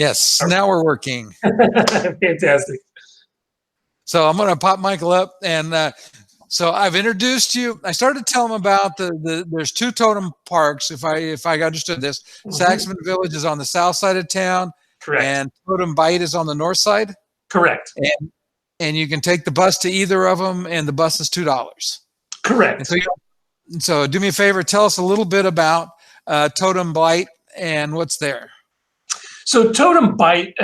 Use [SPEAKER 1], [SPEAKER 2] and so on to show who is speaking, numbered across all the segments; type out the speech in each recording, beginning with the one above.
[SPEAKER 1] Yes, now we're working.
[SPEAKER 2] Fantastic.
[SPEAKER 1] So I'm going to pop Michael up, and so I've introduced you. I started to tell him about there's two totem parks. If I understood this, Saxman Village is on the south side of town,
[SPEAKER 2] Correct.
[SPEAKER 1] and Totem Bight is on the north side.
[SPEAKER 2] Correct.
[SPEAKER 1] And you can take the bus to either of them, and the bus is $2.
[SPEAKER 2] Correct.
[SPEAKER 1] And so do me a favor, tell us a little bit about Totem Bight and what's there.
[SPEAKER 2] So Totem Bight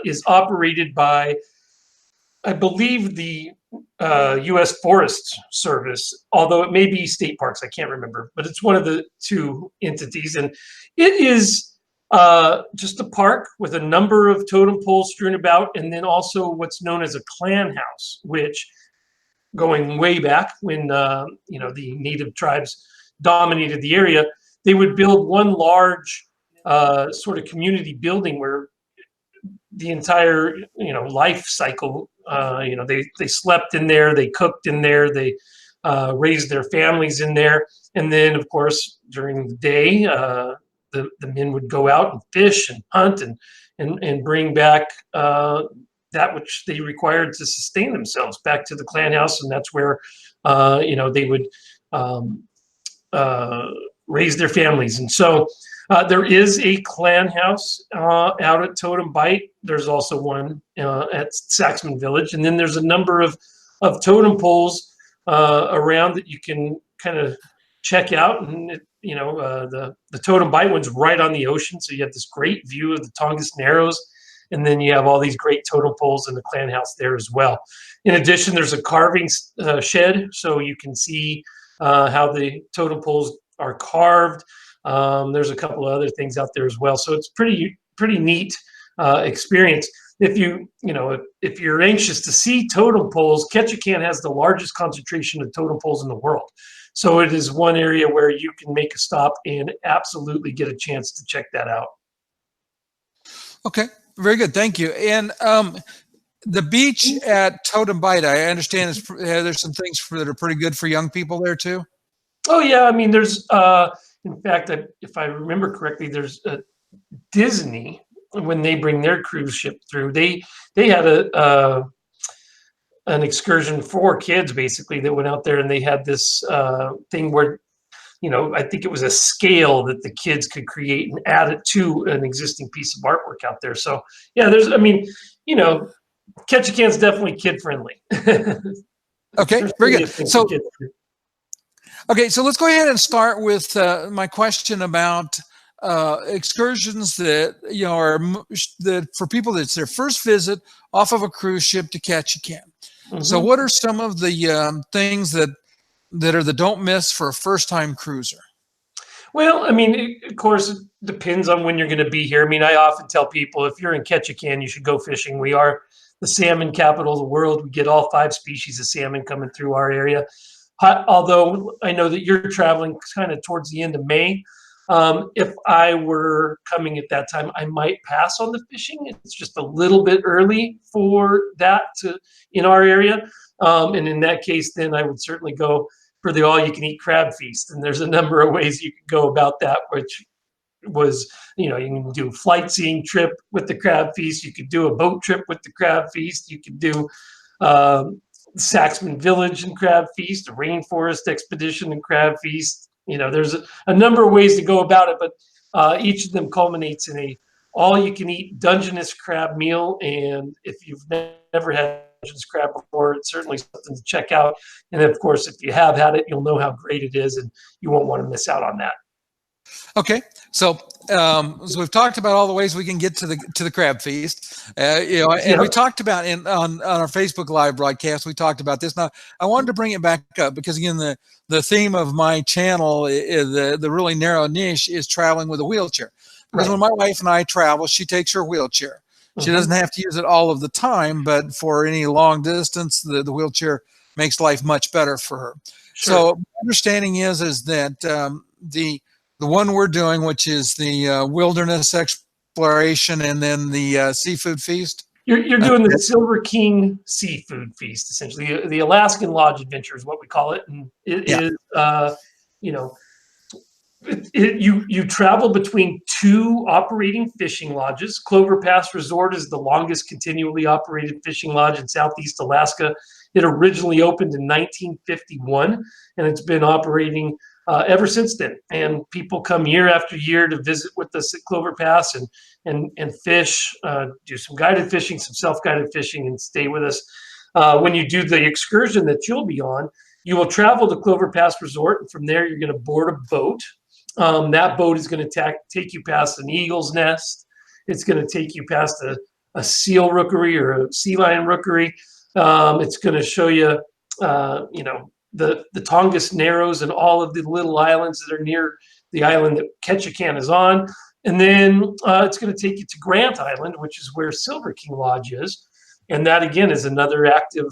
[SPEAKER 2] is operated by, I believe, the U.S. Forest Service, although it may be state parks. I can't remember, but it's one of the two entities. And it is just a park with a number of totem poles strewn about, and then also what's known as a clan house, which, going way back when the native tribes dominated the area, they would build one large sort of community building where the entire life cycle, they slept in there, they cooked in there, they raised their families in there, and then of course during the day the men would go out and fish and hunt and bring back that which they required to sustain themselves back to the clan house, and that's where they would raise their families. And so there is a clan house out at Totem Bight. There's also one at Saxman Village, and then there's a number of totem poles around that you can kind of check out. And the Totem Bight one's right on the ocean, so you have this great view of the Tongass Narrows, and then you have all these great totem poles in the clan house there as well. In addition, there's a carving shed, so you can see how the totem poles are carved. There's a couple of other things out there as well, so it's pretty neat experience. If you're anxious to see totem poles, Ketchikan has the largest concentration of totem poles in the world, so it is one area where you can make a stop and absolutely get a chance to check that out.
[SPEAKER 1] Okay, very good, thank you. And the beach at Totem Bight, I understand there's some things that are pretty good for young people there too. Oh
[SPEAKER 2] yeah, I mean there's. In fact, if I remember correctly, there's Disney, when they bring their cruise ship through, they had an excursion for kids basically that went out there, and they had this thing where, I think it was a scale that the kids could create and add it to an existing piece of artwork out there. So yeah, Ketchikan's definitely kid friendly.
[SPEAKER 1] Okay, very good. So. Okay, so let's go ahead and start with my question about excursions that that for people that's their first visit off of a cruise ship to Ketchikan. So, what are some of the things that are the don't miss for a first-time cruiser?
[SPEAKER 2] Well, I mean, of course, it depends on when you're going to be here. I mean, I often tell people if you're in Ketchikan, you should go fishing. We are the salmon capital of the world. We get all 5 species of salmon coming through our area. Although I know that you're traveling kind of towards the end of May. If I were coming at that time, I might pass on the fishing. It's just a little bit early for that in our area. And in that case, then I would certainly go for the all-you-can-eat crab feast. And there's a number of ways you could go about that, which was, you can do a flight seeing trip with the crab feast. You could do a boat trip with the crab feast. You could do Saxman Village and crab feast, a rainforest expedition and crab feast. There's a number of ways to go about it, but each of them culminates in a all-you-can-eat Dungeness crab meal. And if you've never had Dungeness crab before, it's certainly something to check out. And of course, if you have had it, you'll know how great it is, and you won't want to miss out on that.
[SPEAKER 1] Okay, so we've talked about all the ways we can get to the crab feast, and we talked about on our Facebook Live broadcast. We talked about this. Now I wanted to bring it back up because again, the theme of my channel is the really narrow niche is traveling with a wheelchair. Because when my wife and I travel, she takes her wheelchair. She doesn't have to use it all of the time, but for any long distance, the wheelchair makes life much better for her. Sure. So my understanding is that the one we're doing, which is the wilderness exploration and then the seafood feast.
[SPEAKER 2] You're doing the Silver King seafood feast, essentially. The Alaskan Lodge Adventure is what we call it. And it is, You travel between two operating fishing lodges. Clover Pass Resort is the longest continually operated fishing lodge in Southeast Alaska. It originally opened in 1951, and it's been operating ever since then. And people come year after year to visit with us at Clover Pass and fish, do some guided fishing, some self-guided fishing, and stay with us. When you do the excursion that you'll be on, you will travel to Clover Pass Resort, and from there you're going to board a boat. That boat is going to take you past an eagle's nest. It's going to take you past a seal rookery or a sea lion rookery. It's going to show you, the Tongass Narrows and all of the little islands that are near the island that Ketchikan is on. And then it's going to take you to Grant Island, which is where Silver King Lodge is. And that, again, is another active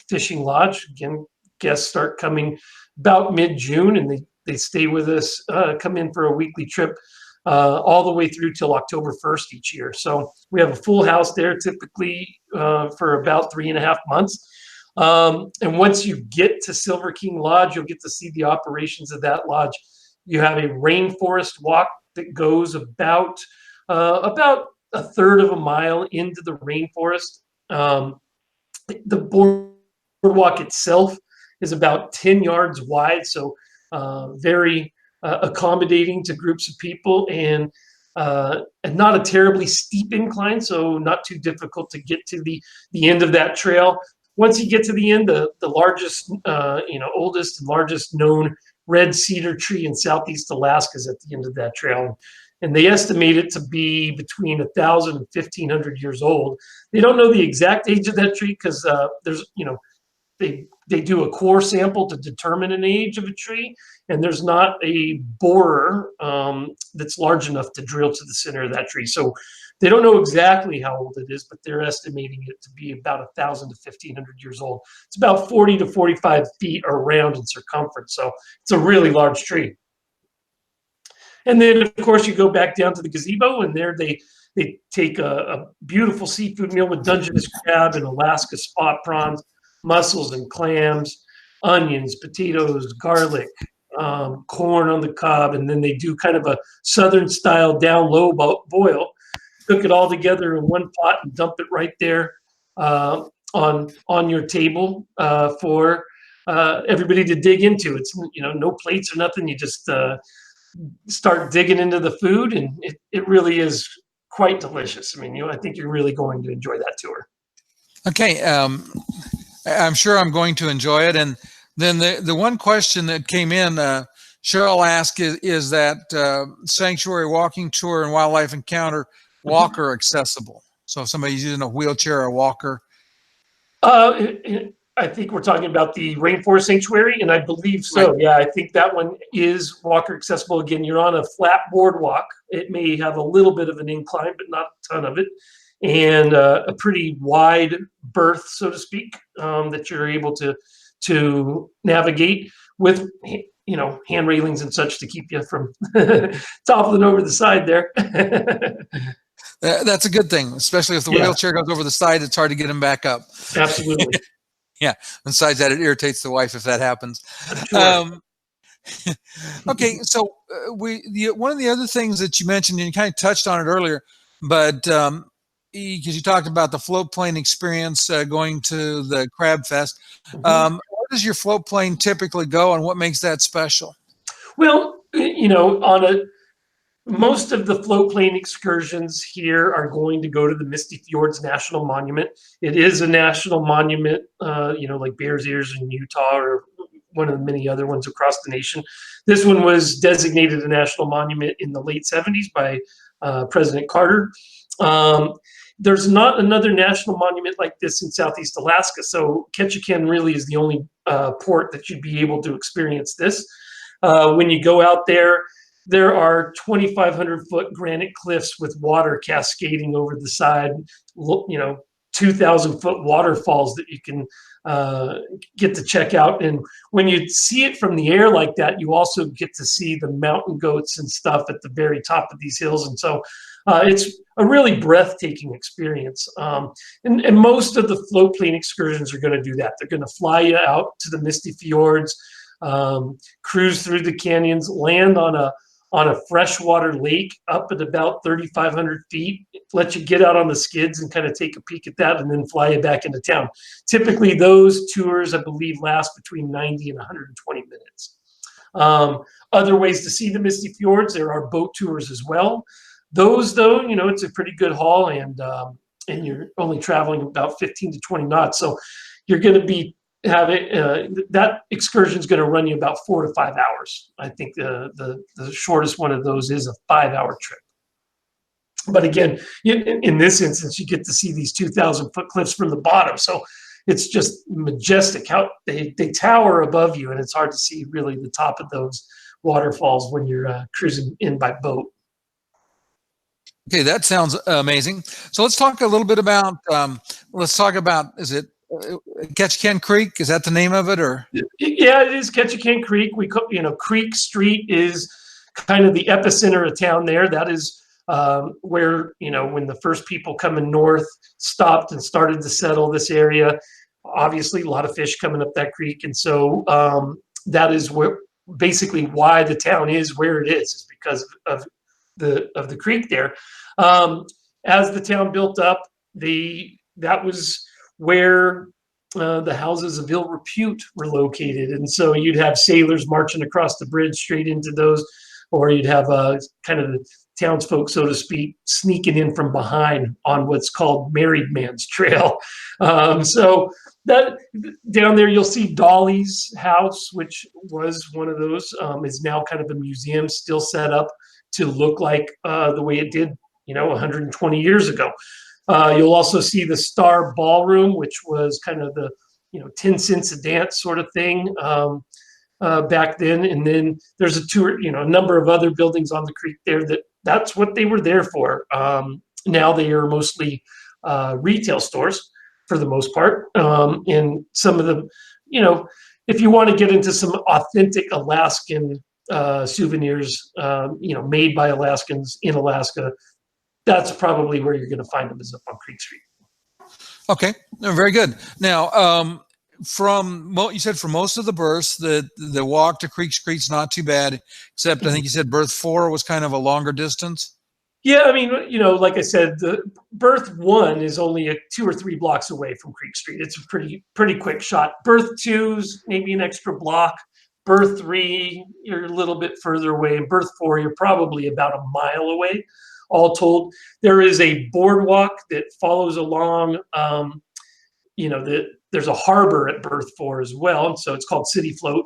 [SPEAKER 2] fishing lodge. Again, guests start coming about mid-June, and they stay with us, come in for a weekly trip all the way through till October 1st each year. So we have a full house there typically for about 3.5 months. And once you get to Silver King Lodge, you'll get to see the operations of that lodge. You have a rainforest walk that goes about a third of a mile into the rainforest. The boardwalk itself is about 10 yards wide, so very accommodating to groups of people, and not a terribly steep incline, so not too difficult to get to the end of that trail. Once you get to the end, the largest, oldest and largest known red cedar tree in Southeast Alaska is at the end of that trail. And they estimate it to be between 1,000 and 1,500 years old. They don't know the exact age of that tree because they do a core sample to determine an age of a tree, and there's not a borer that's large enough to drill to the center of that tree. So they don't know exactly how old it is, but they're estimating it to be about 1,000 to 1,500 years old. It's about 40 to 45 feet around in circumference. So it's a really large tree. And then, of course, you go back down to the gazebo, and there they take a beautiful seafood meal with Dungeness crab and Alaska spot prawns, mussels and clams, onions, potatoes, garlic, corn on the cob, and then they do kind of a southern style down low boil, cook it all together in one pot and dump it right there on your table for everybody to dig into. It's no plates or nothing. You just start digging into the food, and it really is quite delicious. I mean, I think you're really going to enjoy that tour.
[SPEAKER 1] Okay. I'm sure I'm going to enjoy it. And then the one question that came in, Cheryl asked, is that sanctuary walking tour and wildlife encounter walker accessible? So if somebody's using a wheelchair or a walker.
[SPEAKER 2] I think we're talking about the Rainforest Sanctuary, and I believe so. Right. Yeah, I think that one is walker accessible. Again, you're on a flat boardwalk. It may have a little bit of an incline, but not a ton of it, and a pretty wide berth, so to speak, that you're able to navigate with, hand railings and such to keep you from toppling over the side there.
[SPEAKER 1] That's a good thing, especially if the wheelchair goes over the side. It's hard to get him back up.
[SPEAKER 2] Absolutely.
[SPEAKER 1] Yeah. Besides that, it irritates the wife if that happens.
[SPEAKER 2] Sure.
[SPEAKER 1] Okay. So one of the other things that you mentioned, and you kind of touched on it earlier, but because you talked about the floatplane experience going to the Crab Fest. Where does your floatplane typically go, and what makes that special?
[SPEAKER 2] Well, most of the floatplane excursions here are going to go to the Misty Fjords National Monument. It is a national monument, like Bears Ears in Utah or one of the many other ones across the nation. This one was designated a national monument in the late 70s by President Carter. There's not another national monument like this in Southeast Alaska, so Ketchikan really is the only port that you'd be able to experience this. When you go out there, there are 2,500-foot granite cliffs with water cascading over the side, 2,000-foot waterfalls that you can get to check out. And when you see it from the air like that, you also get to see the mountain goats and stuff at the very top of these hills. And so it's a really breathtaking experience. And most of the floatplane excursions are going to do that. They're going to fly you out to the Misty Fjords. cruise through the canyons, land on a freshwater lake up at about 3,500 feet, let you get out on the skids and kind of take a peek at that, and then fly you back into town. Typically, those tours, I believe, last between 90 and 120 minutes. Other ways to see the Misty Fjords, there are boat tours as well. Those, though, it's a pretty good haul, and you're only traveling about 15 to 20 knots. So you're going to be having that excursion is going to run you about 4 to 5 hours. I think the shortest one of those is a 5-hour trip. But again, in this instance, you get to see these 2,000-foot cliffs from the bottom. So it's just majestic how they tower above you, and it's hard to see really the top of those waterfalls when you're cruising in by boat.
[SPEAKER 1] Okay, that sounds amazing. So let's talk a little bit about, is it Ketchikan Creek? Is that the name of it, or?
[SPEAKER 2] Yeah, it is Ketchikan Creek. Creek Street is kind of the epicenter of town there. That is where, when the first people coming north stopped and started to settle this area. Obviously, a lot of fish coming up that creek. And so that is basically why the town is where it is because of the creek there. As the town built up, that was where the houses of ill repute were located. And so you'd have sailors marching across the bridge straight into those, or you'd have kind of the townsfolk, so to speak, sneaking in from behind on what's called Married Man's Trail. So that down there, you'll see Dolly's house, which was one of those, is now kind of a museum, still set up to look like the way it did, 120 years ago. You'll also see the Star Ballroom, which was kind of the, 10 cents a dance sort of thing back then. And then there's a tour, a number of other buildings on the creek there that's what they were there for. Now they are mostly retail stores for the most part. And some of them, if you want to get into some authentic Alaskan souvenirs, made by Alaskans in Alaska, that's probably where you're going to find them, is up on Creek Street.
[SPEAKER 1] Okay, very good. Now, you said for most of the berths, the walk to Creek Street's not too bad, except I think you said berth 4 was kind of a longer distance.
[SPEAKER 2] Yeah, I mean, like I said, the berth 1 is only 2 or 3 blocks away from Creek Street. It's a pretty quick shot. Berth 2's maybe an extra block. Berth 3, you're a little bit further away. And berth 4, you're probably about a mile away. All told, there is a boardwalk that follows along. There's a harbor at berth 4 as well, and so it's called City Float,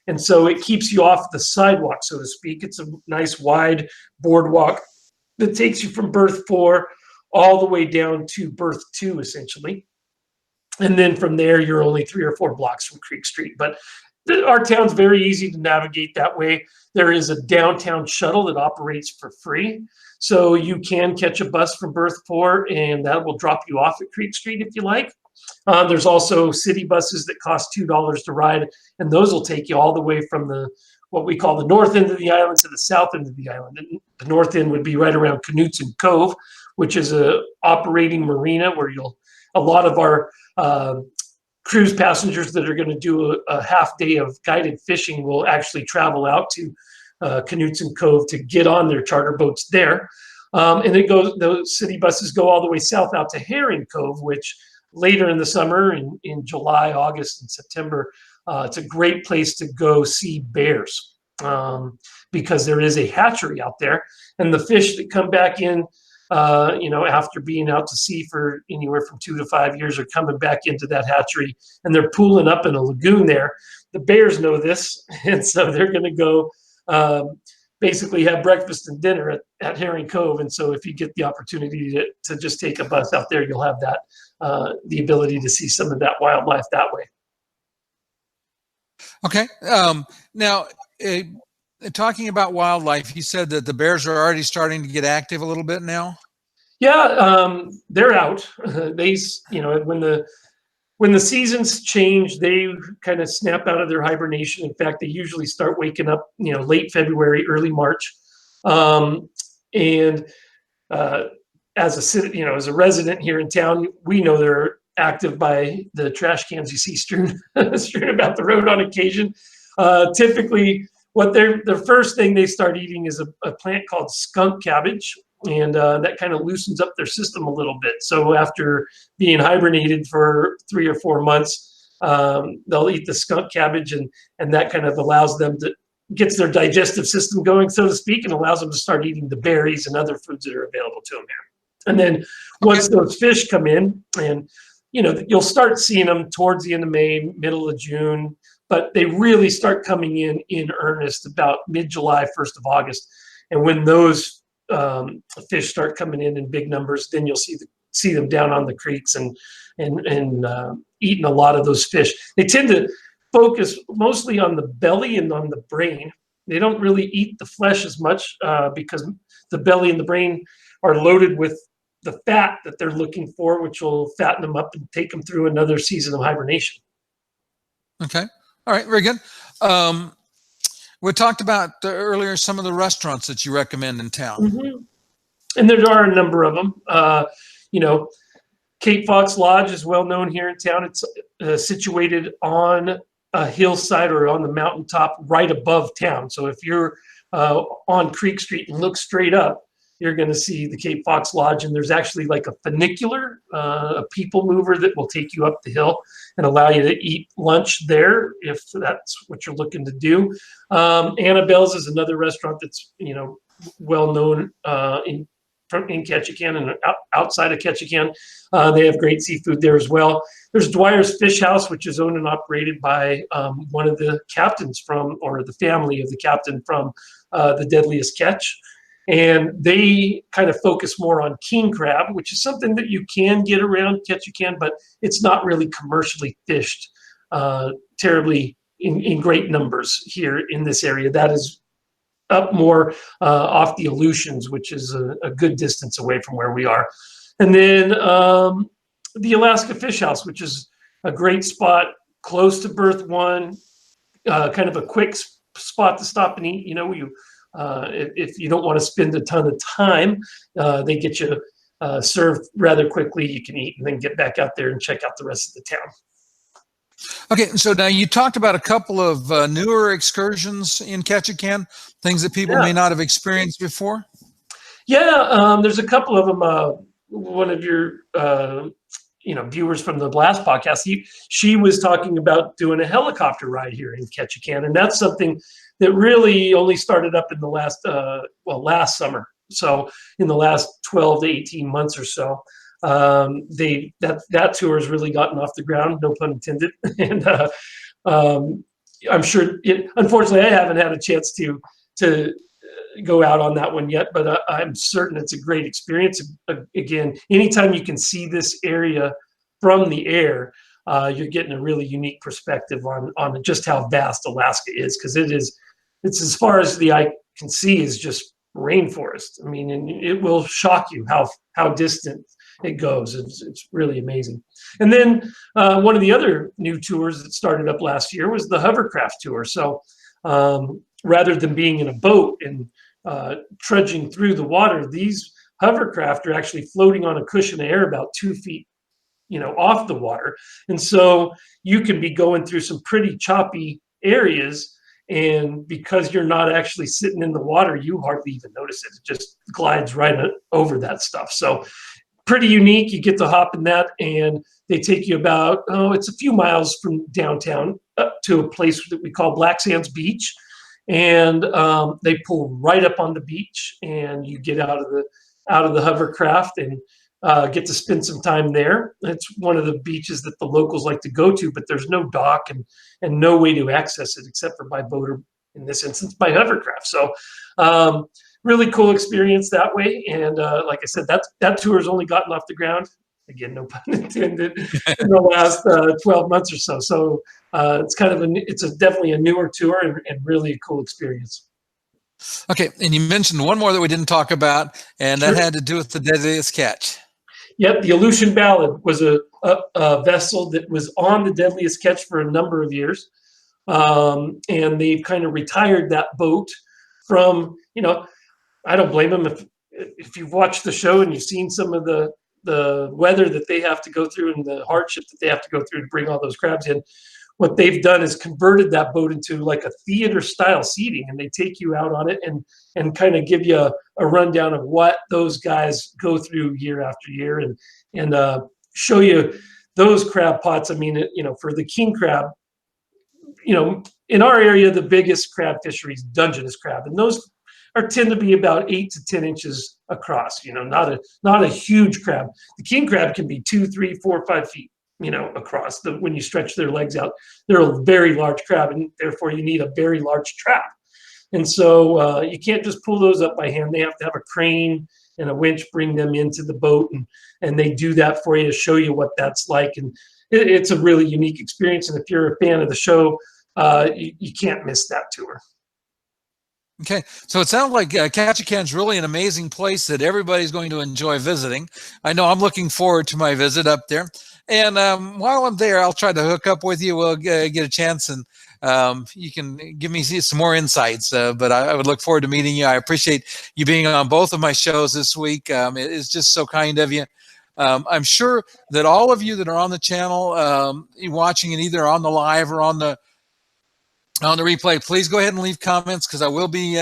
[SPEAKER 2] and so it keeps you off the sidewalk, so to speak. It's a nice wide boardwalk that takes you from berth 4 all the way down to berth 2, essentially. And then from there, you're only 3 or 4 blocks from Creek Street. But our town's very easy to navigate that way. There is a downtown shuttle that operates for free. So you can catch a bus from berth 4, and that will drop you off at Creek Street if you like. There's also city buses that cost $2 to ride, and those will take you all the way from what we call the north end of the island to the south end of the island. And the north end would be right around Knutson Cove, which is a operating marina where a lot of our cruise passengers that are going to do a half day of guided fishing will actually travel out to Knutson Cove to get on their charter boats there. And those city buses go all the way south out to Herring Cove, which later in the summer, in July, August, and September, it's a great place to go see bears because there is a hatchery out there, and the fish that come back in, after being out to sea for anywhere from 2 to 5 years, are coming back into that hatchery, and they're pooling up in a lagoon there. The bears know this, and so they're going to go basically have breakfast and dinner at Herring Cove. And so if you get the opportunity to just take a bus out there, you'll have that the ability to see some of that wildlife that way. Okay.
[SPEAKER 1] Now, talking about wildlife, you said that the bears are already starting to get active a little bit now.
[SPEAKER 2] Yeah, they're out. When the seasons change, they kind of snap out of their hibernation. In fact, they usually start waking up, late February, early March. As a resident here in town, we know they're active by the trash cans you see strewn about the road on occasion. Typically, what the first thing they start eating is a plant called skunk cabbage, and that kind of loosens up their system a little bit. So after being hibernated for 3 or 4 months, they'll eat the skunk cabbage, and that kind of allows them to gets their digestive system going, so to speak, and allows them to start eating the berries and other foods that are available to them here. And then once those fish come in, and you'll start seeing them towards the end of May, middle of June, but they really start coming in earnest about mid-July, 1st of August. And when those fish start coming in big numbers, then you'll see them down on the creeks and eating a lot of those fish. They tend to focus mostly on the belly and on the brain. They don't really eat the flesh as much because the belly and the brain are loaded with the fat that they're looking for, which will fatten them up and take them through another season of hibernation.
[SPEAKER 1] Okay. All right. Very good. We talked about earlier some of the restaurants that you recommend in town.
[SPEAKER 2] Mm-hmm. And there are a number of them. Cape Fox Lodge is well known here in town. It's situated on a hillside or on the mountaintop right above town. So if you're on Creek Street and look straight up, you're going to see the Cape Fox Lodge, and there's actually like a funicular, a people mover that will take you up the hill and allow you to eat lunch there if that's what you're looking to do. Annabelle's is another restaurant that's well known in Ketchikan and outside of Ketchikan. They have great seafood there as well. There's Dwyer's Fish House, which is owned and operated by one of the captains or the family of the captain from the Deadliest Catch. And they kind of focus more on king crab, which is something that you can get around Ketchikan, but it's not really commercially fished terribly in great numbers here in this area. That is up more off the Aleutians, which is a good distance away from where we are. And then the Alaska Fish House, which is a great spot close to Berth 1, kind of a quick spot to stop and eat. If you don't want to spend a ton of time, they get you served rather quickly. You can eat and then get back out there and check out the rest of the town.
[SPEAKER 1] Okay, so now you talked about a couple of newer excursions in Ketchikan, things that people may not have experienced before.
[SPEAKER 2] Yeah, there's a couple of them. One of your viewers from the last podcast, she was talking about doing a helicopter ride here in Ketchikan, and that's something that really only started up in the last summer. So in the last 12 to 18 months or so, that tour has really gotten off the ground, no pun intended. And I'm sure unfortunately I haven't had a chance to go out on that one yet, but I'm certain it's a great experience. Again, anytime you can see this area from the air, you're getting a really unique perspective on just how vast Alaska is, because it's as far as the eye can see is just rainforest. I mean, and it will shock you how distant it goes. It's really amazing. And then one of the other new tours that started up last year was the hovercraft tour. So rather than being in a boat and trudging through the water, these hovercraft are actually floating on a cushion of air about 2 feet off the water. And so you can be going through some pretty choppy areas, and because you're not actually sitting in the water, you hardly even notice it. It just glides right over that stuff. So pretty unique. You get to hop in that, and they take you about, it's a few miles from downtown up to a place that we call Black Sands Beach. And they pull right up on the beach, and you get out of the hovercraft and get to spend some time there. It's one of the beaches that the locals like to go to, but there's no dock and no way to access it except for by boat, or in this instance by hovercraft. So really cool experience that way. And like I said, that tour has only gotten off the ground, again, no pun intended, in the last 12 months or so. So it's definitely a newer tour and really a cool experience.
[SPEAKER 1] Okay, and you mentioned one more that we didn't talk about, and that had to do with the Deadliest Catch.
[SPEAKER 2] Yep, the Aleutian Ballad was a vessel that was on the Deadliest Catch for a number of years, and they've kind of retired that boat from, I don't blame them if you've watched the show and you've seen some of the weather that they have to go through and the hardship that they have to go through to bring all those crabs in. what they've done is converted that boat into like a theater style seating, and they take you out on it and kind of give you a rundown of what those guys go through year after year, and show you those crab pots. I mean, you know, for the king crab, you know, in our area, the biggest crab fishery is Dungeness crab, and those tend to be about 8 to 10 inches across. You know, not a huge crab. The king crab can be 2, 3, 4, 5 feet, you know, across. When you stretch their legs out, they're a very large crab, and therefore you need a very large trap. And so you can't just pull those up by hand. They have to have a crane and a winch bring them into the boat, and they do that for you to show you what that's like. And it's a really unique experience. And if you're a fan of the show, you can't miss that tour.
[SPEAKER 1] Okay, so it sounds like Ketchikan's really an amazing place that everybody's going to enjoy visiting. I know I'm looking forward to my visit up there. And while I'm there, I'll try to hook up with you. We'll get a chance, and you can give me some more insights. But I would look forward to meeting you. I appreciate you being on both of my shows this week. It's just so kind of you. I'm sure that all of you that are on the channel, watching it either on the live or on the replay, please go ahead and leave comments, because I will be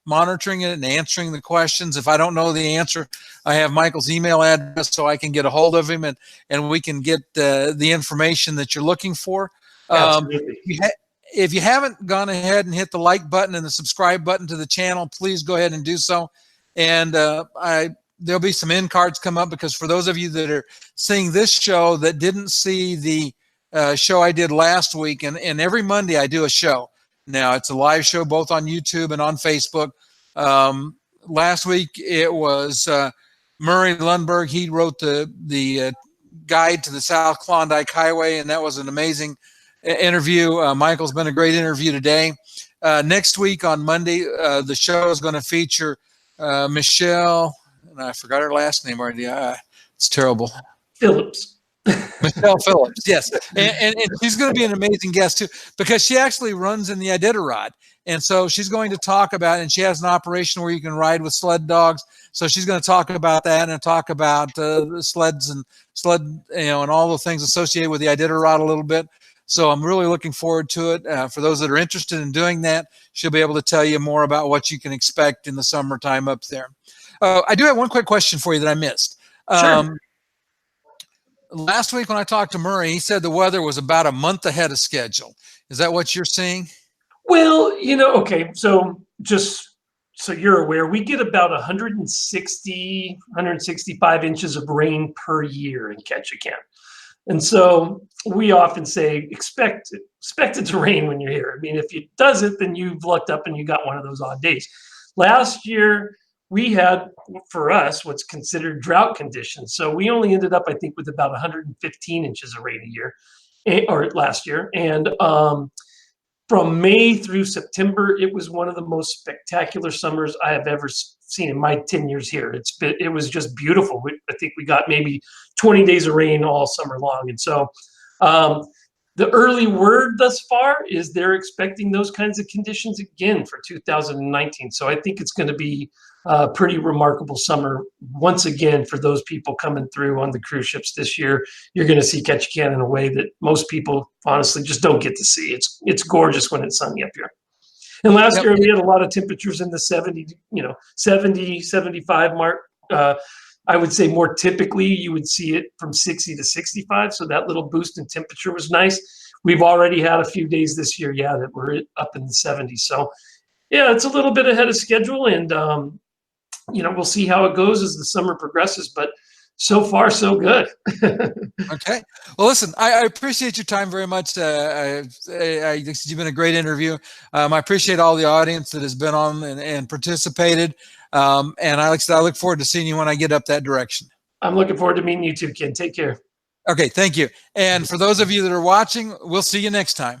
[SPEAKER 1] monitoring it and answering the questions. If I don't know the answer, I have Michael's email address, so I can get a hold of him, and we can get the information that you're looking for. If you haven't gone ahead and hit the like button and the subscribe button to the channel, please go ahead and do so. And there'll be some end cards come up, because for those of you that are seeing this show that didn't see the show I did last week, and every Monday I do a show. Now it's a live show both on YouTube and on Facebook. Last week it was Murray Lundberg. He wrote the guide to the South Klondike Highway, and that was an amazing interview. Michael's been a great interview today. Next week on Monday, the show is going to feature Michelle, and I forgot her last name already. It's terrible.
[SPEAKER 2] Phillips.
[SPEAKER 1] Michelle Phillips, yes. And she's going to be an amazing guest too, because she actually runs in the Iditarod. And so she's going to talk about, and she has an operation where you can ride with sled dogs. So she's going to talk about that, and talk about the sleds and and all the things associated with the Iditarod a little bit. So I'm really looking forward to it. For those that are interested in doing that, she'll be able to tell you more about what you can expect in the summertime up there. I do have one quick question for you that I missed.
[SPEAKER 2] Sure.
[SPEAKER 1] Last week when I talked to Murray, he said the weather was about a month ahead of schedule. Is that what you're seeing?
[SPEAKER 2] Well, you know, okay. So just so you're aware, we get about 160, 165 inches of rain per year in Ketchikan. And so we often say, expect it to rain when you're here. I mean, if it doesn't, then you've lucked up and you got one of those odd days. Last year, we had, for us, what's considered drought conditions. So we only ended up, I think, with about 115 inches of rain a year, or last year. And from May through September, it was one of the most spectacular summers I have ever seen in my 10 years here. It was just beautiful. I think we got maybe 20 days of rain all summer long. And so the early word thus far is they're expecting those kinds of conditions again for 2019. So I think it's going to be a pretty remarkable summer once again for those people coming through on the cruise ships this year. You're going to see Ketchikan in a way that most people honestly just don't get to see. It's gorgeous when it's sunny up here. And last year we had a lot of temperatures in the 70, 75 mark. I would say more typically you would see it from 60 to 65. So that little boost in temperature was nice. We've already had a few days this year, that we're up in the 70s. So yeah, it's a little bit ahead of schedule, and we'll see how it goes as the summer progresses, but so far so good.
[SPEAKER 1] Okay. Well, listen, I appreciate your time very much. You've been a great interview. I appreciate all the audience that has been on and participated. And I look forward to seeing you when I get up that direction.
[SPEAKER 2] I'm looking forward to meeting you too, Ken. Take care.
[SPEAKER 1] Okay. Thank you. And for those of you that are watching, we'll see you next time.